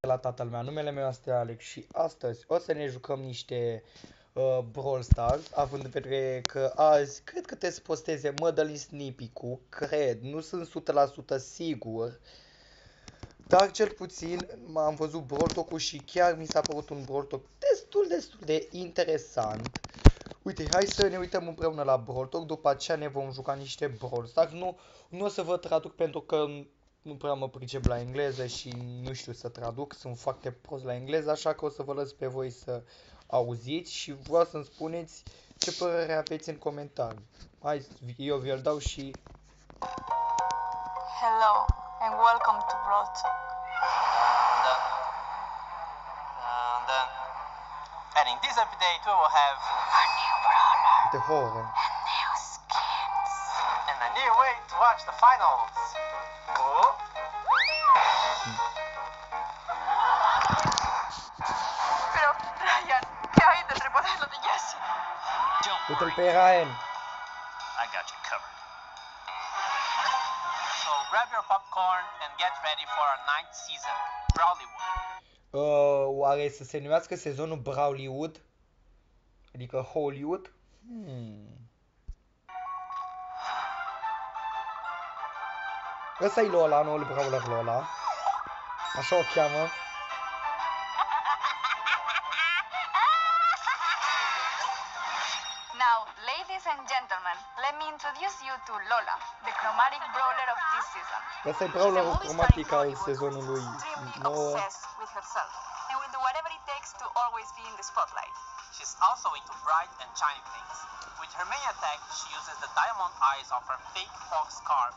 La tatăl meu, numele meu este Alex și astăzi o să ne jucăm niște Brawl Stars, având în vedere că azi cred că trebuie să posteze Madeline Snippy-cu, cred, nu sunt 100% sigur, dar cel puțin am văzut Brawl Talk-ul și chiar mi s-a părut un Brawl Talk destul de interesant. Uite, hai să ne uităm împreună la Brawl Talk, după aceea ne vom juca niște Brawl Stars. Nu o să vă traduc pentru că nu prea mă pricep la engleză și nu știu să traduc, sunt foarte prost la engleză, așa că o să vă lăs pe voi să auziți și vreau să-mi spuneți ce părere aveți în comentarii. Hai, eu vi-l dau și... Hello and welcome to Brawl Talk. And in this update we will have A new brawler Uite, horror. and new skins. and a new way to watch the finals. Oh. Pero, Ryan, ¿qué hay del remodelo de Jessie? Don't Uite-l worry, pe Ryan. I got you covered. So grab your popcorn and get ready for our ninth season, Brawlywood. Oare să se numească sezonul Brawlywood? Adică Hollywood? Ăsta-i Lola, noul brawler Lola. Așa o cheamă. Now, ladies and gentlemen, let me introduce you to Lola, the chromatic brawler of this season. Ăsta-i She's a brawlerul movie star cromatic in al Hollywood sezonului who's extremely 9. obsessed with herself and will do whatever it takes to always be in the spotlight. She's also into bright and shiny things. With her main attack, she uses the diamond eyes of her fake fox scarf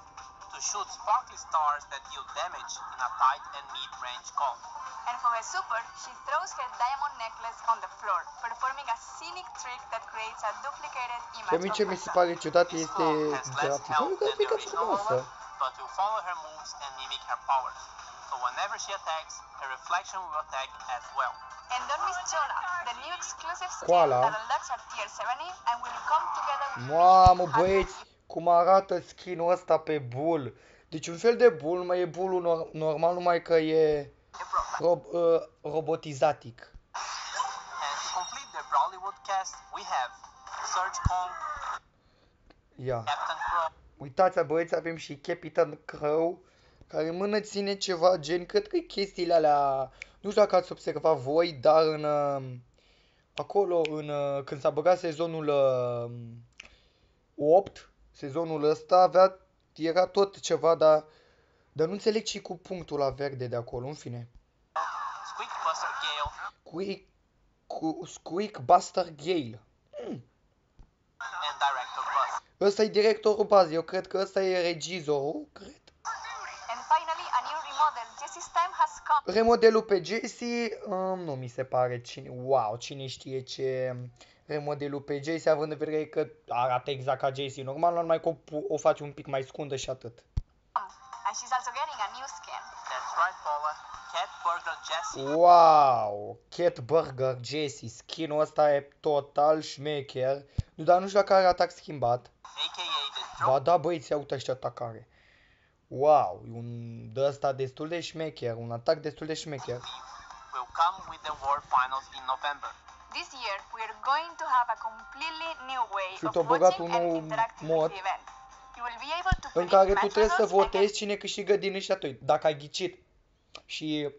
to shoot sparkly stars that deal damage in a tight and mid-range combo. And for her super, she throws her diamond necklace on the floor, performing a scenic trick that creates a duplicated image Pe mine ce of mi se herself. pare ciudat This este move has less graficul. health E than the grafică original frumoasă. Lola, but will follow her moves and mimic her powers. So whenever she attacks, her reflection will attack as well. And don't miss Jonah, the new exclusive skin Koala. that unlocks our tier 70 and will come together with Mamă, băieți, cum arată skin-ul ăsta pe bull. Deci un fel de bull, mai e bullul normal, numai că e robotizatic. And to complete the Brawlywood cast, we have Surge Kong, Ia. Captain Crow, Uitați, băieți, avem și Captain Crow, care în mână ține ceva gen, cred că e chestiile alea, nu știu dacă ați observat voi, dar acolo, când s-a băgat sezonul 8, sezonul ăsta era tot ceva, dar nu înțeleg ce cu punctul la verde de acolo, în fine. Squeak Buster Gale, Squeak Buster Gale. and Director Buzz. Ăsta e directorul bazei, eu cred că ăsta e regizorul, cred. And finally, a new remodel, Jessie's time has come. Remodelul pe Jessie, nu mi se pare cine știe ce remodelul pe Jessie, având în vedere că arată exact ca Jessie normal, numai că o face un pic mai scundă și atât. And she's also getting a new skin. That's right, Paula. Cat Burger Jessie. Wow! Cat Burger Jessie, skin-ul ăsta e total șmecher, dar nu știu dacă are atac schimbat. AKA the Ba Drop da, băieți, ia uite ăștia atacare. Wow, e un de ăsta destul de șmecher, un atac destul de șmecher. will come with the World Finals in November. This year, we are going to have a completely new way Și of te-a băgat watching un and nou interacting mod with the event. You will be able to în predict care tu match trebuie să results votezi against cine câștigă din ăștia doi. Dacă ai ghicit și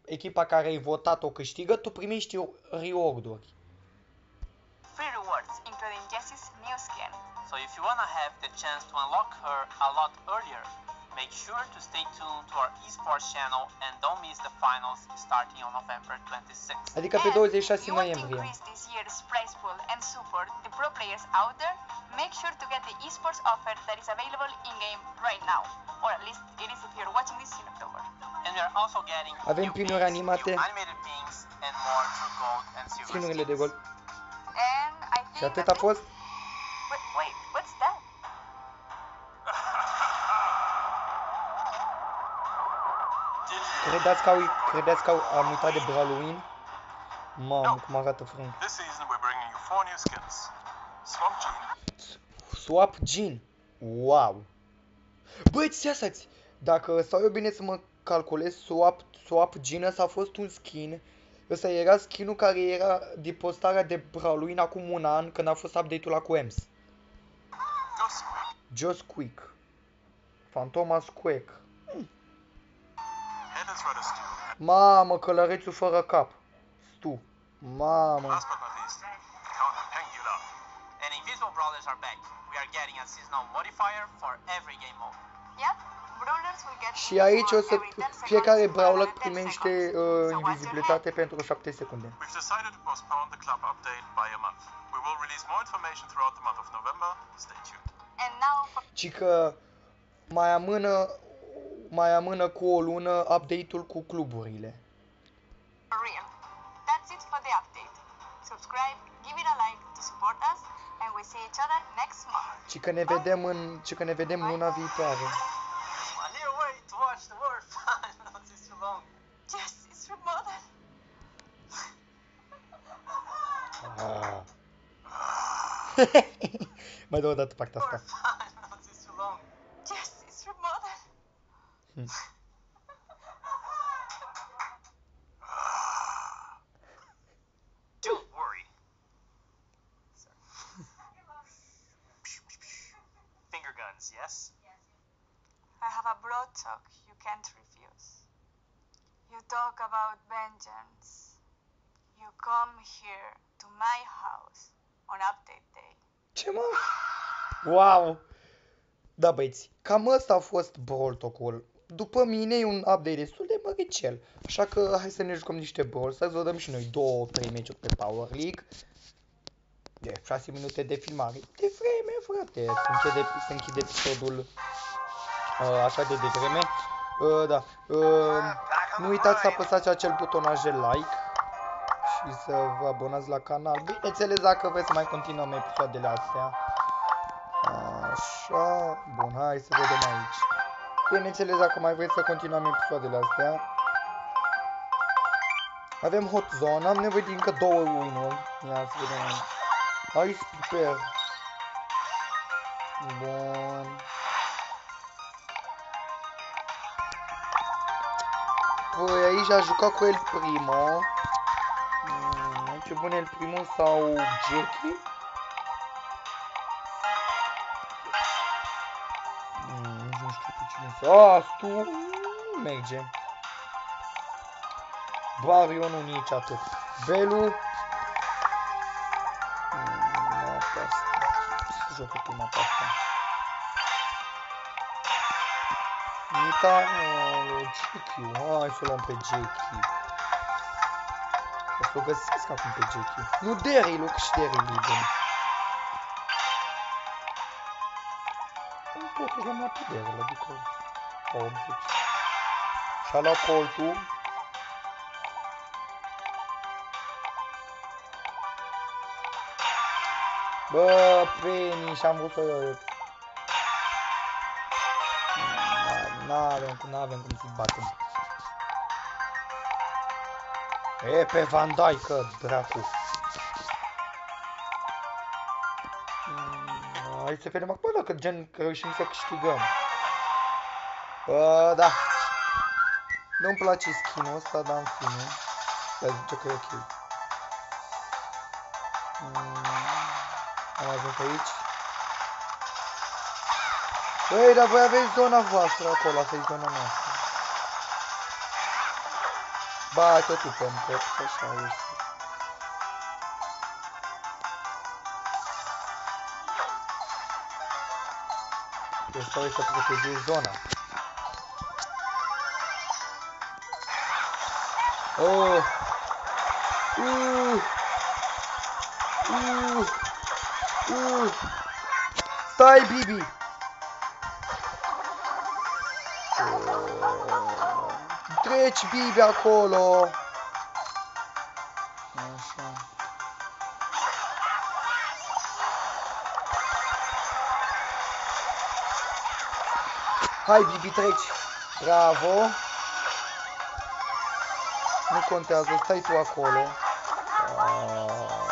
echipa care ai votat-o câștigă, tu primești reward-uri. free rewards, including Jessie's new skin. So if you wanna have the chance to unlock her a lot earlier, make sure to stay tuned to our esports channel and don't miss the finals starting on November 26th. Adică pe And 26 if you want to noiembrie. increase this year's prize pool and support the pro players out there, make sure to get the esports offer that is available in-game right now. Or at least it is if you're watching this in October. And we are also getting Avem new pinuri pins, animate. new animated pins, and more true gold and silver Skinurile de skins. gol. And I think Și atât that's a fost. it. Wait, what's that? Credeți că am uitat de Halloween? Mamă, cum arată frumos. This season we're bringing you 4 new skins. Swamp Gene, Swap Gene. Wow. Băi, ți-asați. Dacă stau eu bine să mă calculez, Swap Genius a fost un skin. Ăsta era skinul care era de postarea de Brawlwin acum un an, când a fost update-ul la cu EMS. Just Quick. Fantomas Quake. Mamă, călărețul fără cap. Stu. Mamă. Last but not least, Counter-Pengular. And Invisible Brawlers are back. We are getting a seasonal modifier for every game mode. Yep, brawlers will get Și aici o să every 10 seconds fiecare for brawler another 10 primește seconds. So what's your invizibilitate pentru 7 secunde. We've decided to postpone the club update by a month. We will release more information throughout the month of November. Stay tuned. And now for Ci că mai amână cu o lună update-ul cu cluburile. real. That's it for the update. Subscribe, give it a like to support us, and we see each other next month. Ci că ne vedem luna viitoare. A new way to watch the war finals is too long. Justice for mother. Mai dau o dată partea War asta. finals is too long. Justice for mother. Don't worry. Finger guns, yes? I have a broad talk you can't refuse. You talk about vengeance. You come here to my house on update day. Ce mă? Wow! Da, băieți, cam ăsta a fost Brawl Talk-ul. După mine e un update destul de măricel. Așa că hai să ne jucăm niște Brawl Stars, să dăm și noi 2-3 meciuri pe Power League. De 6 minute de filmare. De vreme, frate. Se închide episodul așa de devreme. Da. Nu uitați să apăsați acel butonaj de like și să vă abonați la canal. Bineînțeles, dacă vreți să mai continuăm episoadele astea. Așa, bun, hai să vedem aici. Bineînțeles, dacă mai vreți să continuăm episoadele astea. Avem Hot Zone, am nevoie de încă 2 win-uri. Ia să vedem aici. Ice Piper. Bun. Păi aici a jucat cu El Primo. Ce bun El Primo sau Jackie? Nu știu pe cine să... Stu nu merge. Bario nu nici atât. Belu. Mapa asta. Ce să joacă pe mapa asta? Nita, Jackie. Hai să o luăm pe Jackie. O să o găsesc acum pe Jackie. Nu Daryl, că și Daryl e bun. Totuși am luat pe Daryl, adică 80. Și-a luat Coltul. Bă, Penny, și-am vrut să... N-avem cum să-i batem. E pe Van Dijk, dracu. Hai să vedem acum dacă gen reușim să câștigăm. Da. Nu-mi place skin-ul ăsta, dar în fine. Dar zice că e ok. Am ajuns aici. Băi, dar voi aveți zona voastră acolo, asta e zona noastră. Ba, tot upăm tot, așa este. Ăsta o să protejezi zona. Oh! Stai, Bibi! Treci, Bibi, acolo! Așa. Hai, Bibi, treci! Bravo! Nu contează, stai tu acolo.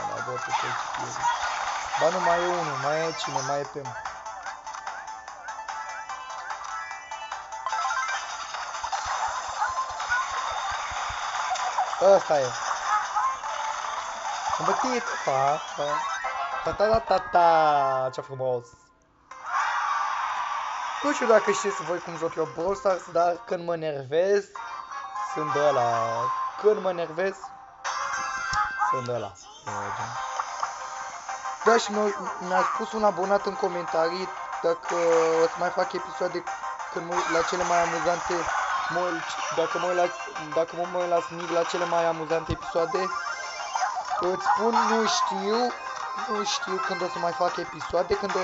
La botul treci, ba nu, mai e unul, mai e cine, mai e Pem. Ăsta e. Am bătit. Ta-ta-ta-ta-ta. Ce frumos. Nu știu dacă știți voi cum joc eu Brawl Stars, dar când mă nervez, sunt ăla. Când mă nervez, sunt ăla. Da, și mi-a spus un abonat în comentarii dacă o să mai fac episoade când mă uit la cele mai amuzante, dacă mă uit la Snig la cele mai amuzante episoade. Îți spun, nu știu când o să mai fac episoade, când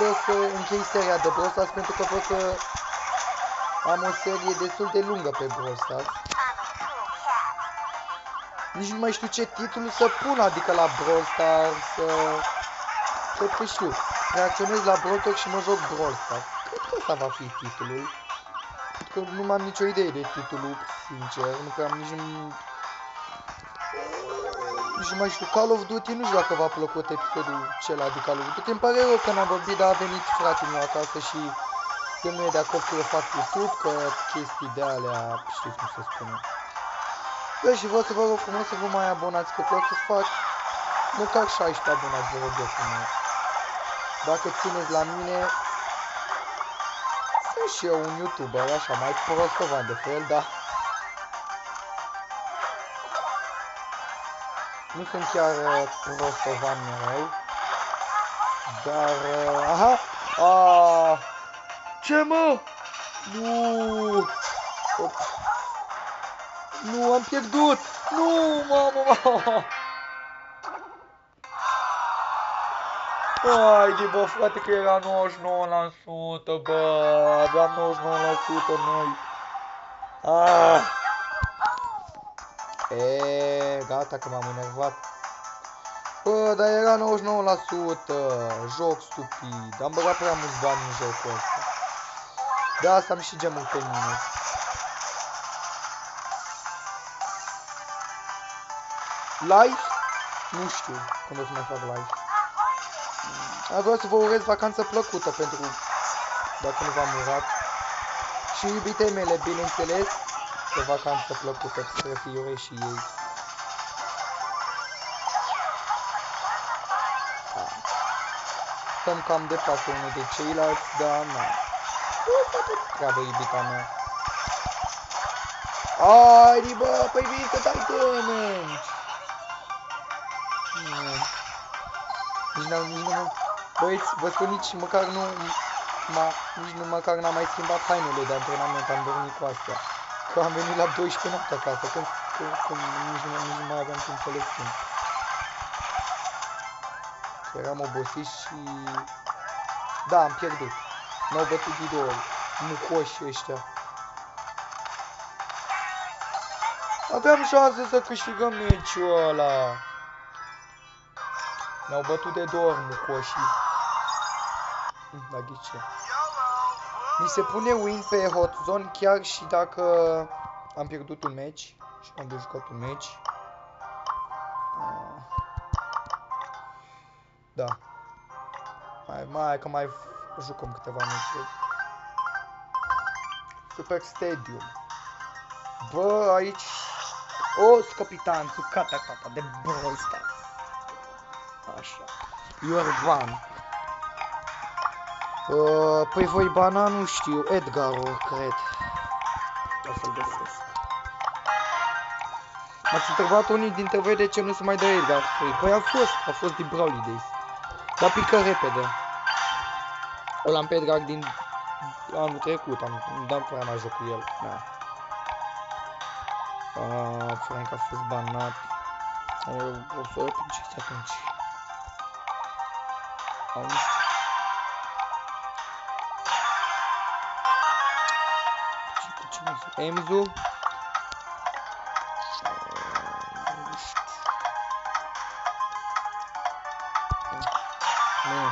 o să închei seria de Brawl Stars, pentru că pot să am o serie destul de lungă pe Brawl Stars. Nici nu mai știu ce titlu să pun, adică la Brawl Stars, cred că știu. Reacționez la Brawl Talk și mă joc Brawl Stars. Cred că ăsta va fi titlul. Că nu am nicio idee de titlul, sincer, nu prea am nici nu mai știu. Call of Duty, nu știu dacă v-a plăcut episodul acela de Call of Duty. Îmi pare rău că n-am vorbit, dar a venit fratele meu acasă și el nu e de acord că eu fac YouTube, că chestii de alea, știți cum se spune. Da, și vreau să vă rog frumos să vă mai abonați, că vreau să fac măcar 16 abonați, vă rog eu frumos. Dacă țineți la mine, sunt și eu un YouTuber, așa, mai prostovan de fel, dar nu sunt chiar prostovan mereu, dar, aha, ce mă? Nu! Nu, am pierdut! Nu, mamă! Hai de bă, frate, că era 99%, bă! Aveam 99% noi! Gata că m-am enervat. Bă, dar era 99%! Joc stupid! Am băgat prea mulți bani în jocul ăsta. De asta am și gemul pe mine. Live? Nu știu când o să mai fac live. Vreau să vă urez vacanță plăcută pentru dacă nu v-am urat. Și iubitei mele, bineînțeles, că vacanță plăcută trebuie să-i urez și ei. Stăm cam departe unul de ceilalți, dar nu. Treabă, iubita mea. Hai, bă, păi vii să dai damage! Nici nu, băieți, vă spun nici măcar măcar n-am mai schimbat hainele de antrenament, am dormit cu astea. Că am venit la 12 noapte acasă, când nici nu mai aveam timp să le schimb. Eram obosit și... Da, am pierdut. M-au bătut de 2 ori. Mucoși ăștia. Aveam șanse să câștigăm meciul ăla. Ne-au bătut de 2 ori mucoșii. Da, ghice. Mi se pune win pe hot zone chiar și dacă am pierdut un meci. Și am de jucat un meci. Da. Mai jucăm câteva meciuri. Super Stadium. Bă, aici... O, capitan, cu cata de Brawl Stars. Așa. Iorban. Păi voi bana, nu știu. Edgarul, cred. O să-l găsesc. M-ați întrebat unii dintre voi de ce nu se mai dă Edgar. Păi a fost din Brawl Days. Dar pică repede. Ăla am pe Edgar din anul trecut, dar prea mai joc cu el. Da. Frank a fost banat. O să o pincesc atunci. Nu știu. Emzu.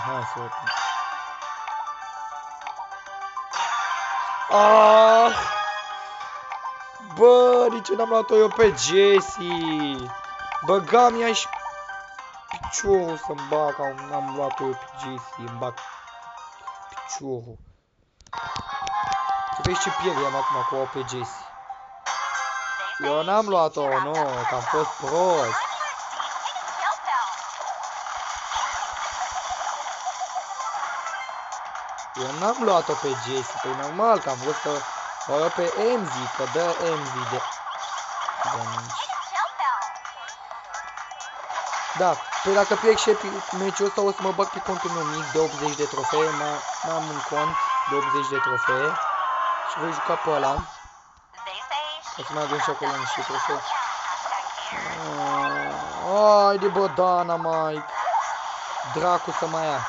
Hai să o bă, de ce n-am luat-o eu pe Jessie? Băgam ea și piciorul să-mi bag, n-am luat-o eu pe Jessie, îmi bag piciorul. Să vezi ce pierd am acum cu o pe Jessie. Eu n-am luat-o, nu, că am fost prost. Eu n-am luat-o pe Jessie, păi normal că am vrut să o iau pe Emzy, că dă Emzy de mici. Da, păi dacă pierd și meciul ăsta o să mă bag pe contul meu mic de 80 de trofee, am un cont de 80 de trofee și voi juca pe ăla. O să mai avem și acolo niște trofee. Haide bă, Dana, Mike. Dracu să mai ia.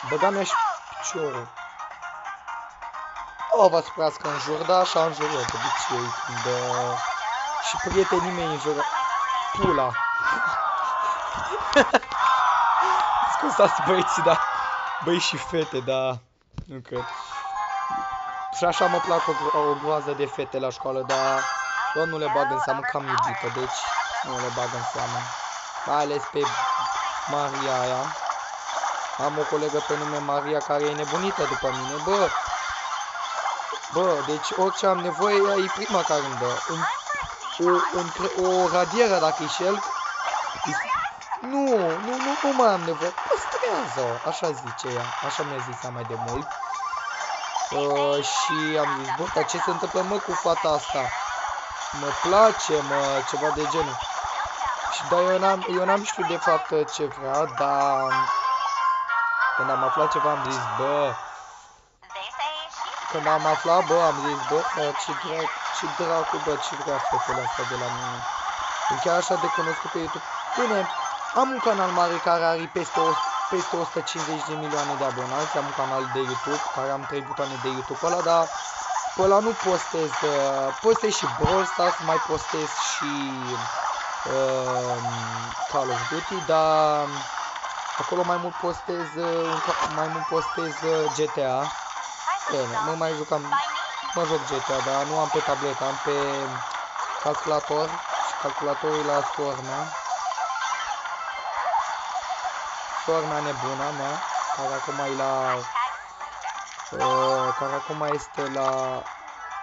Băga-mi-a și piciorul. O, vă sprească în jur, da, așa în jur eu, de obicei, când și prietenii mei în jur. Pula. Scuzați băieții, da. Băi și fete, da. Nu cred. Și așa mă plac o groază de fete la școală, dar eu nu le bag în seamă că am iubită, deci nu le bag în seamă. Mai ales pe Maria aia. Am o colegă pe nume Maria care e nebunită după mine, bă. Bă, deci orice am nevoie, ea e prima care îmi dă. O radieră dacă e șel. Nu mai am nevoie. Păstrează-o, așa zice ea. Așa mi-a zis ea mai de mult. Și am zis, bă, dar ce se întâmplă, mă, cu fata asta? Mă place, mă, ceva de genul. Și da, eu n-am știut de fapt ce vrea, dar când am aflat ceva am zis, bă. Când am aflat, bă, am zis, bă, ce dracu, bă, ce vrea fetele astea de la mine. E chiar așa de cunoscut pe YouTube. Bine, am un canal mare care are peste 150 de milioane de abonați. Am un canal de YouTube care am 3 butoane de YouTube ăla, dar pe ăla nu postez și Brawl Stars, mai postez și Call of Duty, dar acolo mai mult postez GTA. Bine, mă joc GTA, dar nu am pe tabletă, am pe calculator și calculatorul la sora mea. Sora mea nebuna mea, care acum e care acum este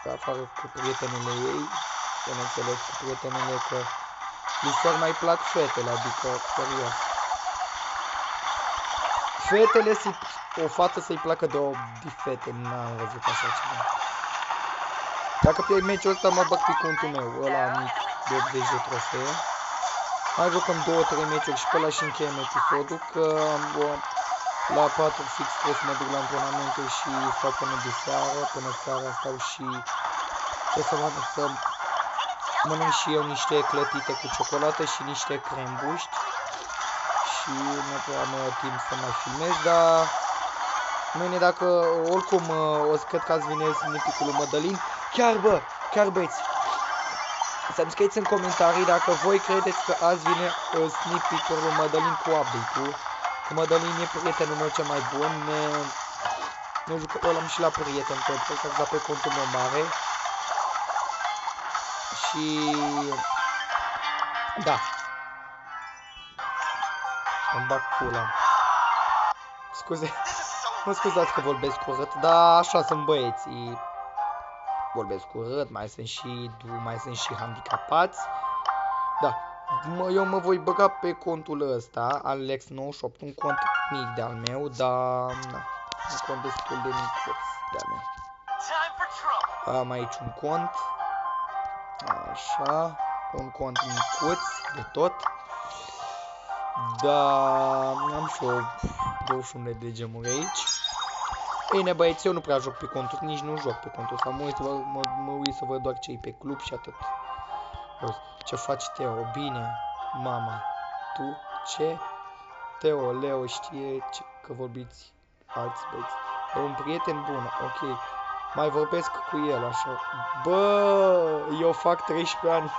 pe afară cu prietenele ei, bineînțeles cu prietenele, că lui sora mai plac fetele, adică serios. Fetele, o fată să-i placă de fete, n-am văzut așa ceva. Dacă pierd meciul ăsta, mă bag pe contul meu, ăla mic de 80 de trofee. Mai jucăm 2-3 meciuri și pe ăla și încheiem episodul, că la 4 fix trebuie să mă duc la antrenamente și stau până de seară, până seara stau și trebuie să mănânc și eu niște clătite cu ciocolată și niște crembuști. Și nu prea am timp să mai filmez, dar mâine, dacă oricum cred că azi vine snippy-ul lui Mădălin. Chiar băieți, să-mi scrieți în comentarii dacă voi credeți că azi vine snippy-ul lui Mădălin cu update-ul. Că Mădălin e prietenul meu cel mai bun, ne jucăm, l-am și la prieten pe exact pe contul meu mare. Și da, îmi bag pula. Mă scuzați că vorbesc urât, dar așa sunt băieții. Vorbesc urât, mai sunt și handicapați. Da, eu mă voi băga pe contul ăsta, Alex98, un cont mic de-al meu, dar na, un cont destul de micuț de-al meu. Am aici un cont, așa, un cont micuț de tot. Da, am și o 21 de gemuri aici. Bine băieți, eu nu prea joc pe conturi, nici nu joc pe conturi. Sau mă uit să văd doar ce-i pe club și atât. Ce faci, Teo? Bine, mama. Tu ce? Teo, Leo știe că vorbiți alți băieți. E un prieten bun, ok. Mai vorbesc cu el, așa. Bă, eu fac 13 ani.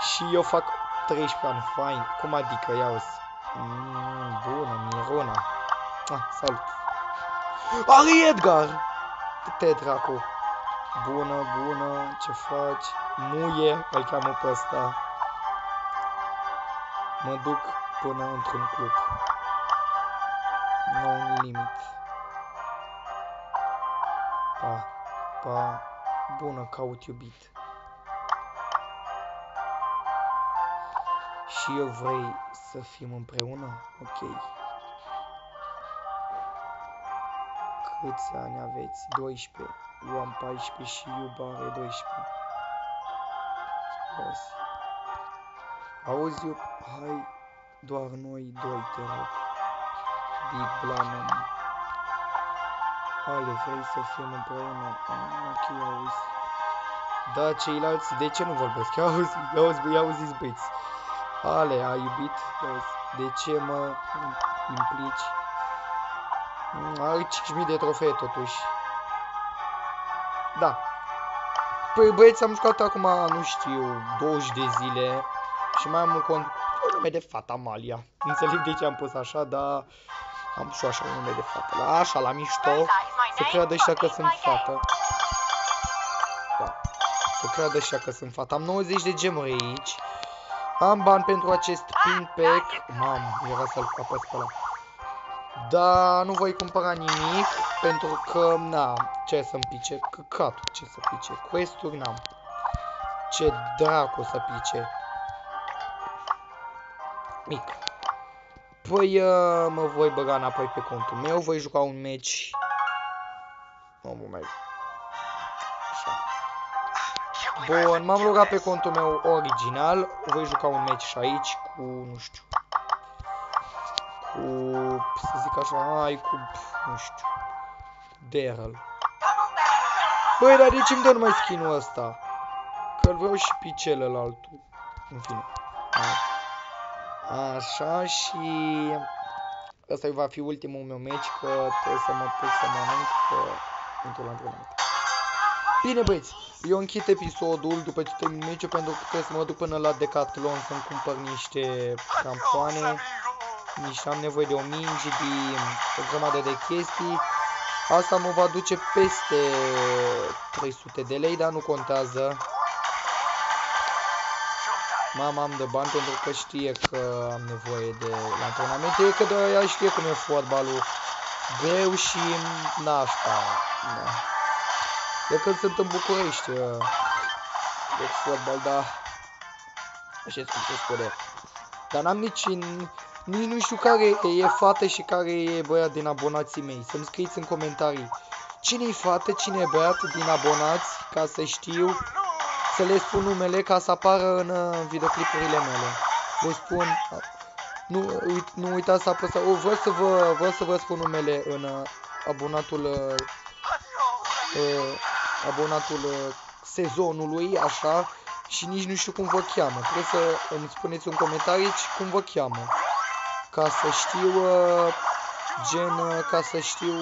Și eu fac 13 ani, fain. Cum adică, ia-o-ți. Bună, Mirona. Salut. Ari Edgar! Te dracu. Bună, ce faci? Muie, îl cheamă pe ăsta. Mă duc până într-un club. No limit. Pa. Bună, caut iubit. Și eu vrei să fim împreună? Ok. Câți ani aveți? 12. Eu am 14 și Iuba are 12. Auzi, eu, hai doar noi doi, te rog. Big Blanum. Ale, vrei să fim împreună? Ok, auzi. Da, ceilalți, de ce nu vorbesc? Ia auziți, băieți. Ale, ai iubit? De ce mă implici? Are 5.000 de trofee totuși. Da. Păi băieți, am jucat acum, nu știu, 20 de zile. Și mai am un nume de fată, Amalia. Nu înțeleg de ce am pus așa, dar am și așa un nume de fată. Așa, la mișto. Să creadă ăștia că sunt fată. Da. Să creadă ăștia că sunt fată. Am 90 de gemuri aici. Am bani pentru acest pin pack. Mamă, era să-l apăs pe ăla. Dar nu voi cumpăra nimic. Pentru că, na, ce să-mi pice? Căcatul, ce să pice? Quest-uri n-am. Ce dracu să pice? Mic. Păi mă voi băga înapoi pe contul meu. Voi juca un meci. Așa. Bun, m-am logat pe contul meu original. Voi juca un meci și aici cu, nu știu, cu, să zic așa, nu știu, Daryl. Băi, dar de ce îmi dă numai skin-ul ăsta? Că-l vreau și pe celălaltul. În fine. Așa, și ăsta va fi ultimul meu meci, că trebuie să mă duc să mănânc, că intru la antrenament. Bine, băieți, eu închid episodul după ce termin meciul, pentru că trebuie să mă duc până la Decathlon să-mi cumpăr niște crampoane, am nevoie de o minge, de o grămadă de chestii. Asta mă va duce peste 300 de lei, dar nu contează. Mama am de bani pentru că știe că am nevoie de antrenamente, că de ea știe cum e fotbalul greu și nașpa. Da. De când sunt în București de fotbal, da, așa cum se spune. Dar n-am nici nu știu care e fată și care e băiat din abonații mei. Să-mi scrieți în comentarii cine e fată, cine e băiat din abonați, ca să știu, să le spun numele, ca să apară în videoclipurile mele. Le spun, nu uitați să apăsați, vreau să vă spun numele în abonatul sezonului, așa, și nici nu știu cum vă cheamă. Trebuie să îmi spuneți în comentarii cum vă cheamă, ca să știu, ca să știu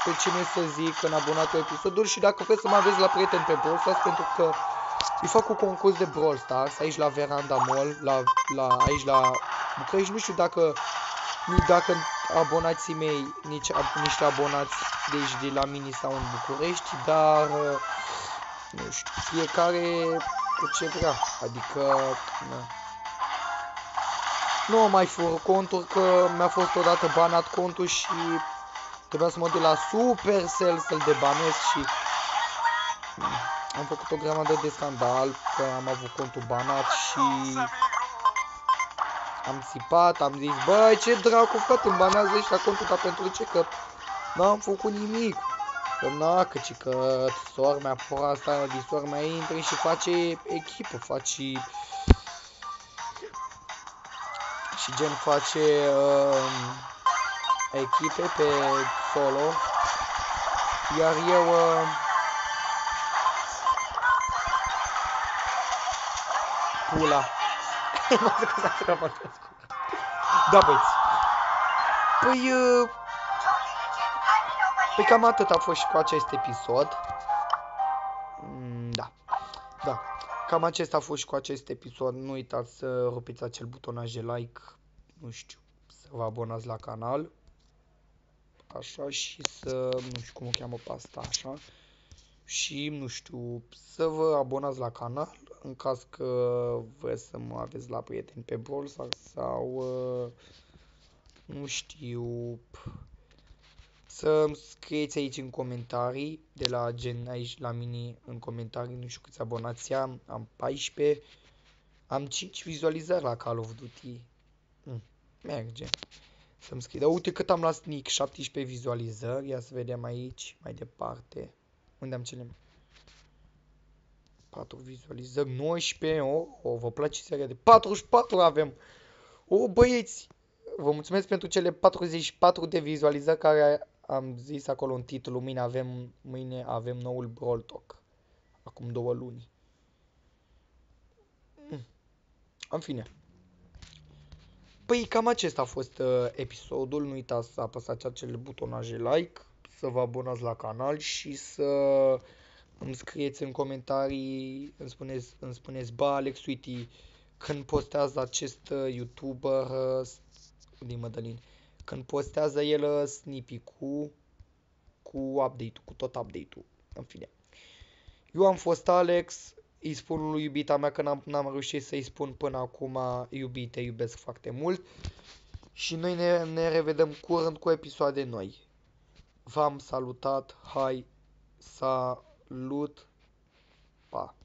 pe cine să zic în abonatul episodul. Și dacă vreți să mă aveți la prieten pe Brawl Stars, pentru că îi fac un concurs de Brawl Stars aici la Veranda Mall, aici la București. Nu știu dacă abonații mei, niște abonați de aici de la mine sau în București, dar nu știu, fiecare cu ce vrea, adică nu mai fur contul, că mi-a fost odată banat contul și trebuia să mă duc la Supercell să-l debanez și am făcut o grămadă de scandal, că am avut contul banat și am sipat, am zis, băi, ce dracu, frate, îmi banează ăștia contul, dar pentru ce? Că n-am făcut nimic. Că că sora mea, pora asta din sora mea, intră și face echipă, și gen face echipe pe solo, iar eu pula. Da, băieți. Păi cam atât a fost și cu acest episod. Da. Cam acesta a fost și cu acest episod. Nu uitați să rupiți acel butonaj de like. Nu știu, să vă abonați la canal. Așa, și să, nu știu cum o cheamă pe asta, așa. Și, nu știu, să vă abonați la canal în caz că vreți să mă aveți la prieteni pe Brawl Stars sau, nu știu, Să-mi scrieți aici în comentarii, de la gen aici la mine în comentarii, nu știu câți abonați am 14, am 5 vizualizări la Call of Duty. Merge. Să-mi scrie. Dar uite cât am la Sneak, 17 vizualizări. Ia să vedem aici, mai departe. Unde am cele 4 vizualizări, 19. Vă place seria de 44 avem. Băieți, vă mulțumesc pentru cele 44 de vizualizări care am zis acolo în titlu. Mâine avem noul Brawl Talk. Acum 2 luni. În fine. Păi cam acesta a fost episodul. Nu uitați să apăsați acele butonaje like, să vă abonați la canal și să îmi scrieți în comentarii, îmi spuneți, bă, Alex, uite, când postează acest YouTuber din Mădălin, când postează el snippy cu update-ul, cu tot update-ul, în fine. Eu am fost Alex, îi spun lui iubita mea că n-am reușit să-i spun până acum, iubite, te iubesc foarte mult. Și noi ne revedem curând cu episoade noi. V-am salutat, hai, salut, pa!